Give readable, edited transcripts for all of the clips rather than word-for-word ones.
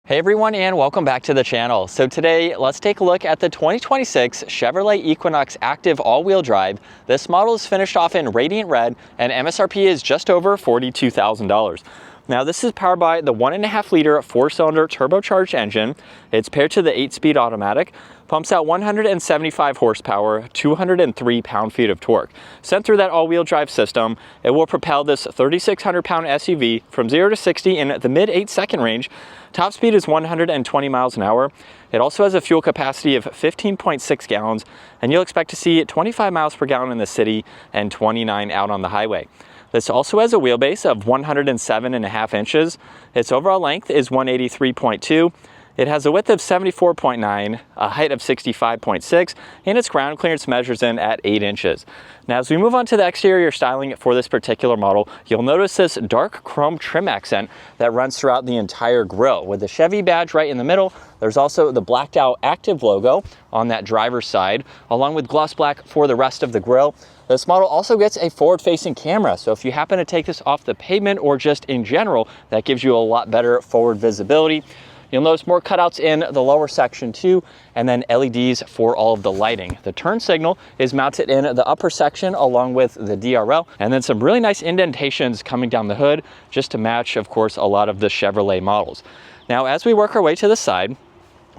Hey everyone, and welcome back to the channel. So today, let's take a look at the 2026 Chevrolet Equinox Activ all-wheel drive. This model is finished off in radiant red and MSRP is just over $42,000. Now this is powered by the 1.5 liter 4-cylinder turbocharged engine. It's paired to the 8-speed automatic, pumps out 175 horsepower, 203 pound-feet of torque. Sent through that all-wheel drive system, it will propel this 3,600-pound SUV from 0 to 60 in the mid 8-second range. Top speed is 120 miles an hour. It also has a fuel capacity of 15.6 gallons, and you'll expect to see 25 miles per gallon in the city and 29 out on the highway. This also has a wheelbase of 107.5 inches. Its overall length is 183.2. It has a width of 74.9, a height of 65.6, and its ground clearance measures in at 8 inches. Now, as we move on to the exterior styling for this particular model, you'll notice this dark chrome trim accent that runs throughout the entire grille. With the Chevy badge right in the middle, there's also the blacked out Activ logo on that driver's side, along with gloss black for the rest of the grille. This model also gets a forward-facing camera, so if you happen to take this off the pavement or just in general, that gives you a lot better forward visibility. You'll notice more cutouts in the lower section too, and then LEDs for all of the lighting. The turn signal is mounted in the upper section along with the DRL, and then some really nice indentations coming down the hood just to match, of course, a lot of the Chevrolet models. Now, as we work our way to the side,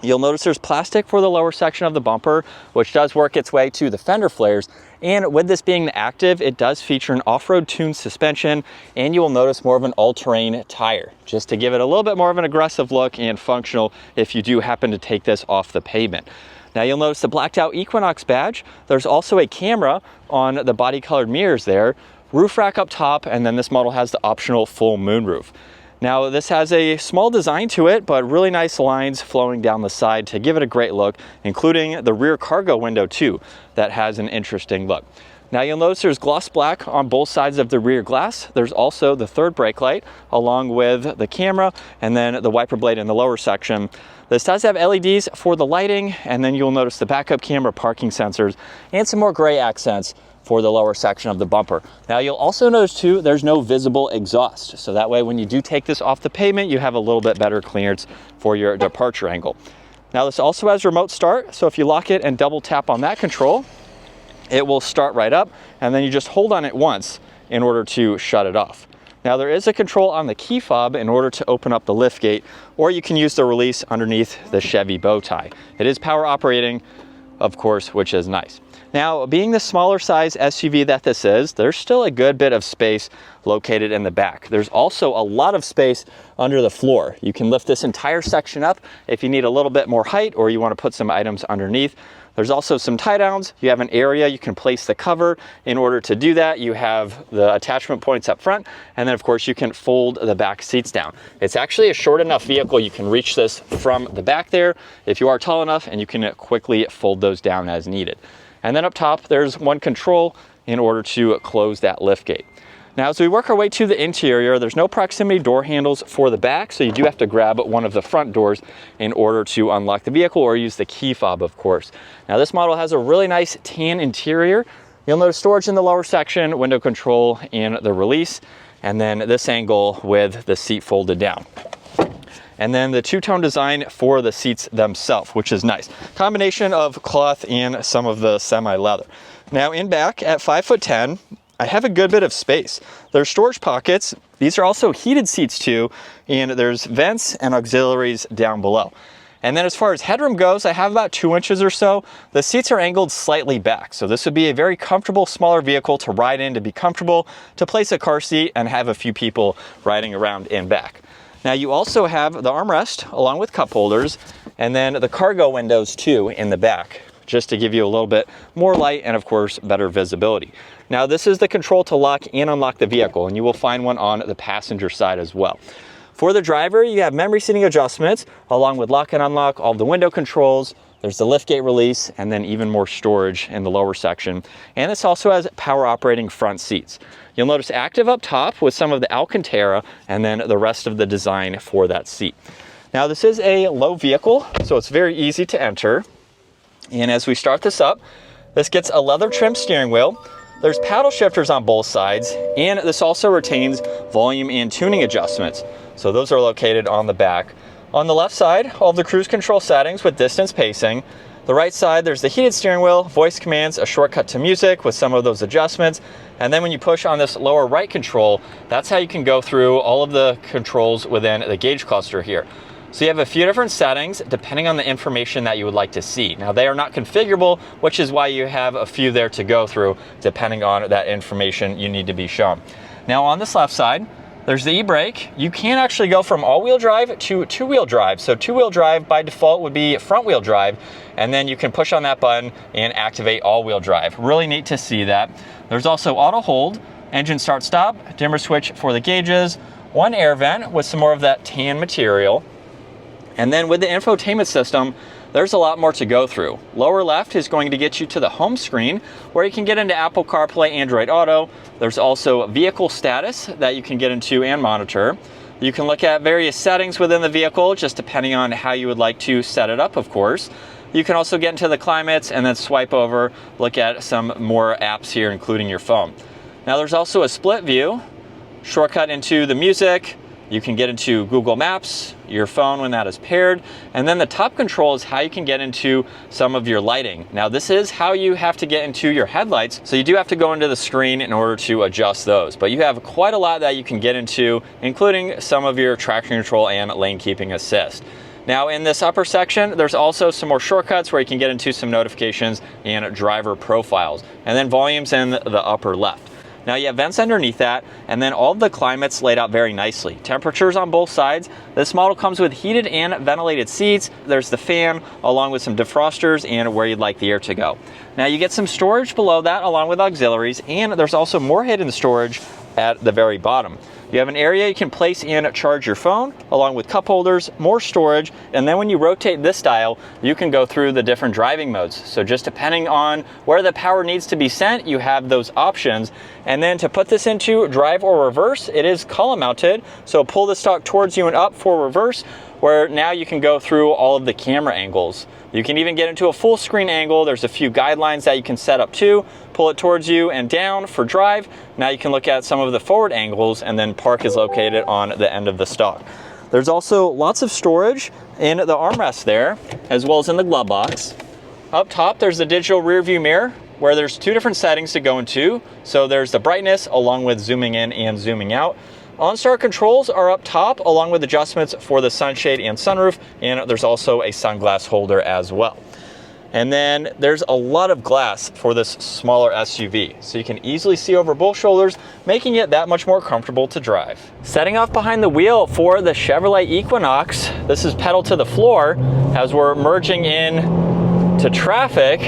you'll notice there's plastic for the lower section of the bumper, which does work its way to the fender flares. And with this being the Activ, it does feature an off-road tuned suspension, and you will notice more of an all-terrain tire, just to give it a little bit more of an aggressive look and functional if you do happen to take this off the pavement. Now you'll notice the blacked out Equinox badge. There's also a camera on the body colored mirrors there, roof rack up top, and then this model has the optional full moonroof. Now this has a small design to it, but really nice lines flowing down the side to give it a great look, including the rear cargo window too, that has an interesting look. Now you'll notice there's gloss black on both sides of the rear glass. There's also the third brake light along with the camera and then the wiper blade in the lower section. This does have LEDs for the lighting, and then you'll notice the backup camera, parking sensors, and some more gray accents for the lower section of the bumper. Now you'll also notice too, there's no visible exhaust. So that way when you do take this off the pavement, you have a little bit better clearance for your departure angle. Now this also has remote start. So if you lock it and double tap on that control, it will start right up, and then you just hold on it once in order to shut it off. Now there is a control on the key fob in order to open up the lift gate, or you can use the release underneath the Chevy bow tie. It is power operating, of course, which is nice. Now, being the smaller size SUV that this is, there's still a good bit of space located in the back. There's also a lot of space under the floor. You can lift this entire section up if you need a little bit more height or you want to put some items underneath. There's also some tie downs. You have an area you can place the cover. In order to do that, you have the attachment points up front, and then of course you can fold the back seats down. It's actually a short enough vehicle you can reach this from the back there if you are tall enough, and you can quickly fold those down as needed. And then up top, there's one control in order to close that lift gate. Now, as we work our way to the interior, there's no proximity door handles for the back, so you do have to grab one of the front doors in order to unlock the vehicle, or use the key fob, of course. Now, this model has a really nice tan interior. You'll notice storage in the lower section, window control, and the release, and then this angle with the seat folded down. And then the two-tone design for the seats themselves, which is nice. Combination of cloth and some of the semi-leather. Now in back at 5'10", I have a good bit of space. There's storage pockets. These are also heated seats too, and there's vents and auxiliaries down below. And then as far as headroom goes, I have about 2 inches or so. The seats are angled slightly back, so this would be a very comfortable, smaller vehicle to ride in, to be comfortable, to place a car seat and have a few people riding around in back. Now you also have the armrest along with cup holders, and then the cargo windows too in the back, just to give you a little bit more light and of course better visibility. Now this is the control to lock and unlock the vehicle, and you will find one on the passenger side as well. For the driver, you have memory seating adjustments along with lock and unlock, all the window controls. There's the liftgate release, and then even more storage in the lower section. And this also has power operating front seats. You'll notice Activ up top with some of the Alcantara, and then the rest of the design for that seat. Now this is a low vehicle, so it's very easy to enter. And as we start this up, this gets a leather trim steering wheel. There's paddle shifters on both sides, and this also retains volume and tuning adjustments. So those are located on the back On the left side, all of the cruise control settings with distance pacing. The right side, there's the heated steering wheel, voice commands, a shortcut to music with some of those adjustments. And then when you push on this lower right control, that's how you can go through all of the controls within the gauge cluster here. So you have a few different settings depending on the information that you would like to see. Now they are not configurable, which is why you have a few there to go through depending on that information you need to be shown. Now on this left side, there's the e-brake. You can actually go from all-wheel drive to two-wheel drive. So two-wheel drive by default would be front-wheel drive, and then you can push on that button and activate all-wheel drive. Really neat to see that. There's also auto hold, engine start-stop, dimmer switch for the gauges, one air vent with some more of that tan material. And then with the infotainment system, there's a lot more to go through. Lower left is going to get you to the home screen where you can get into Apple CarPlay, Android Auto. There's also vehicle status that you can get into and monitor. You can look at various settings within the vehicle, just depending on how you would like to set it up, of course. You can also get into the climates and then swipe over, look at some more apps here, including your phone. Now there's also a split view, shortcut into the music. You can get into Google Maps, your phone when that is paired, and then the top control is how you can get into some of your lighting. Now this is how you have to get into your headlights, so you do have to go into the screen in order to adjust those. But you have quite a lot that you can get into, including some of your traction control and lane keeping assist. Now in this upper section, there's also some more shortcuts where you can get into some notifications and driver profiles, and then volumes in the upper left. Now you have vents underneath that, and then all of the climates laid out very nicely. Temperatures on both sides. This model comes with heated and ventilated seats. There's the fan, along with some defrosters and where you'd like the air to go. Now you get some storage below that, along with auxiliaries, and there's also more hidden storage at the very bottom. You have an area you can place and charge your phone, along with cup holders, more storage, and then when you rotate this dial, you can go through the different driving modes. So just depending on where the power needs to be sent, you have those options. And then to put this into drive or reverse, it is column mounted. So pull the stalk towards you and up for reverse, where now you can go through all of the camera angles. You can even get into a full screen angle. There's a few guidelines that you can set up too. Pull it towards you and down for drive. Now you can look at some of the forward angles, and then park is located on the end of the stalk. There's also lots of storage in the armrest there, as well as in the glove box. Up top, there's the digital rear view mirror, where there's two different settings to go into. So there's the brightness along with zooming in and zooming out. OnStar controls are up top, along with adjustments for the sunshade and sunroof, and there's also a sunglass holder as well. And then there's a lot of glass for this smaller SUV, so you can easily see over both shoulders, making it that much more comfortable to drive. Setting off behind the wheel for the Chevrolet Equinox, this is pedal to the floor. As we're merging in to traffic,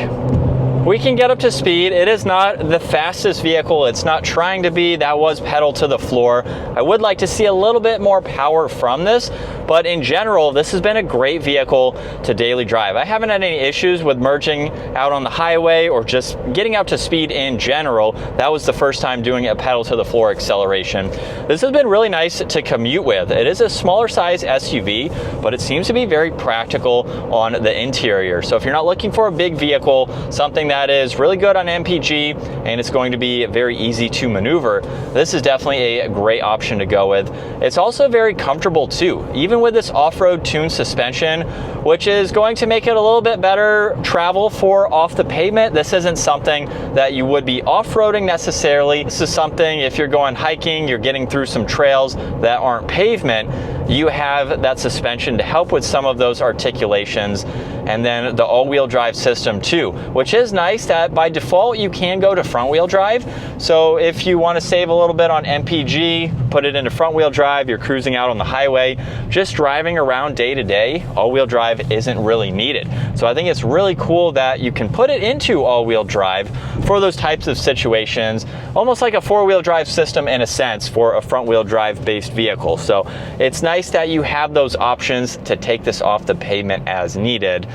we can get up to speed. It is not the fastest vehicle. It's not trying to be. That was pedal to the floor. I would like to see a little bit more power from this, but in general, this has been a great vehicle to daily drive. I haven't had any issues with merging out on the highway or just getting up to speed in general. That was the first time doing a pedal to the floor acceleration. This has been really nice to commute with. It is a smaller size SUV, but it seems to be very practical on the interior. So if you're not looking for a big vehicle, something that is really good on MPG and it's going to be very easy to maneuver, this is definitely a great option to go with. It's also very comfortable too, even with this off-road tuned suspension, which is going to make it a little bit better travel for off the pavement. This isn't something that you would be off-roading necessarily. This is something if you're going hiking, you're getting through some trails that aren't pavement, you have that suspension to help with some of those articulations. And then the all-wheel drive system too, which is nice that by default you can go to front-wheel drive. So if you want to save a little bit on MPG, put it into front-wheel drive, you're cruising out on the highway, just driving around day to day, all-wheel drive isn't really needed. So I think it's really cool that you can put it into all-wheel drive for those types of situations, almost like a four-wheel drive system in a sense for a front-wheel drive based vehicle. So it's nice that you have those options to take this off the pavement as needed.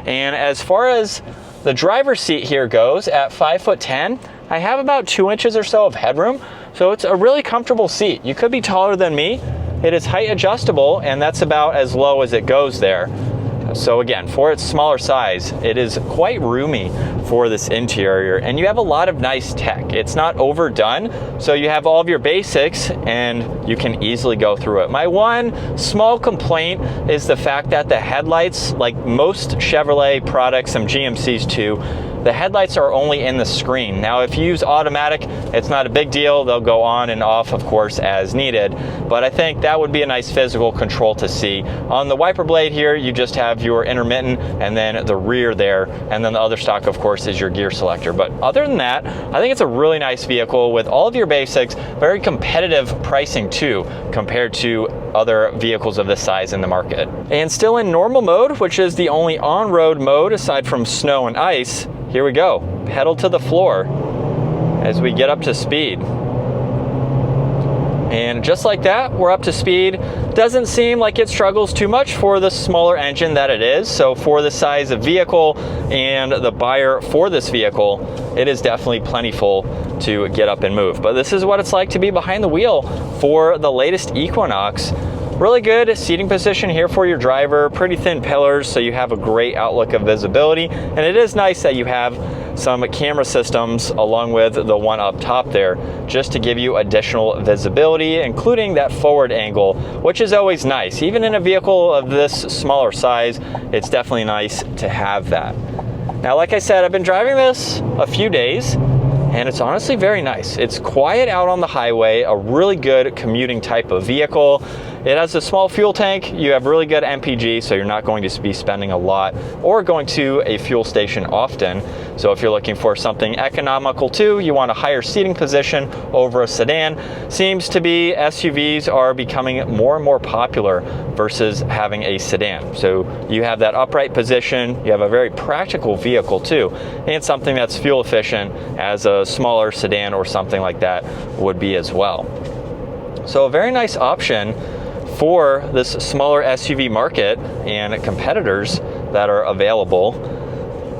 And as far as the driver's seat here goes, at 5'10", I have about 2 inches or so of headroom. So it's a really comfortable seat. You could be taller than me. It is height adjustable, and that's about as low as it goes there. So again, for its smaller size, it is quite roomy for this interior, and you have a lot of nice tech. It's not overdone, so you have all of your basics and you can easily go through it. My one small complaint is the fact that the headlights, like most Chevrolet products, some GMCs too, the headlights are only in the screen. Now, if you use automatic, it's not a big deal. They'll go on and off, of course, as needed. But I think that would be a nice physical control to see. On the wiper blade here, you just have your intermittent and then the rear there. And then the other stock, of course, is your gear selector. But other than that, I think it's a really nice vehicle with all of your basics, very competitive pricing too, compared to other vehicles of this size in the market. And still in normal mode, which is the only on-road mode aside from snow and ice, here we go, pedal to the floor as we get up to speed. And just like that, we're up to speed. Doesn't seem like it struggles too much for the smaller engine that it is. So for the size of vehicle and the buyer for this vehicle, it is definitely plentiful to get up and move. But this is what it's like to be behind the wheel for the latest Equinox. Really good seating position here for your driver, pretty thin pillars, so you have a great outlook of visibility. And it is nice that you have some camera systems along with the one up top there, just to give you additional visibility, including that forward angle, which is always nice. Even in a vehicle of this smaller size, it's definitely nice to have that. Now, like I said, I've been driving this a few days, and it's honestly very nice. It's quiet out on the highway, a really good commuting type of vehicle. It has a small fuel tank. You have really good MPG, so you're not going to be spending a lot or going to a fuel station often. So if you're looking for something economical too, you want a higher seating position over a sedan. Seems to be SUVs are becoming more and more popular versus having a sedan. So you have that upright position, you have a very practical vehicle too, and something that's fuel efficient as a smaller sedan or something like that would be as well. So a very nice option for this smaller SUV market and competitors that are available.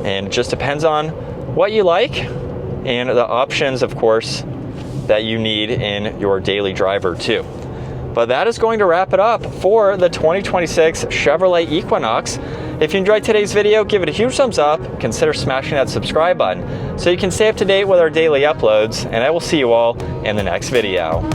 And it just depends on what you like and the options, of course, that you need in your daily driver too. But that is going to wrap it up for the 2026 Chevrolet Equinox. If you enjoyed today's video, give it a huge thumbs up. Consider smashing that subscribe button so you can stay up to date with our daily uploads, and I will see you all in the next video.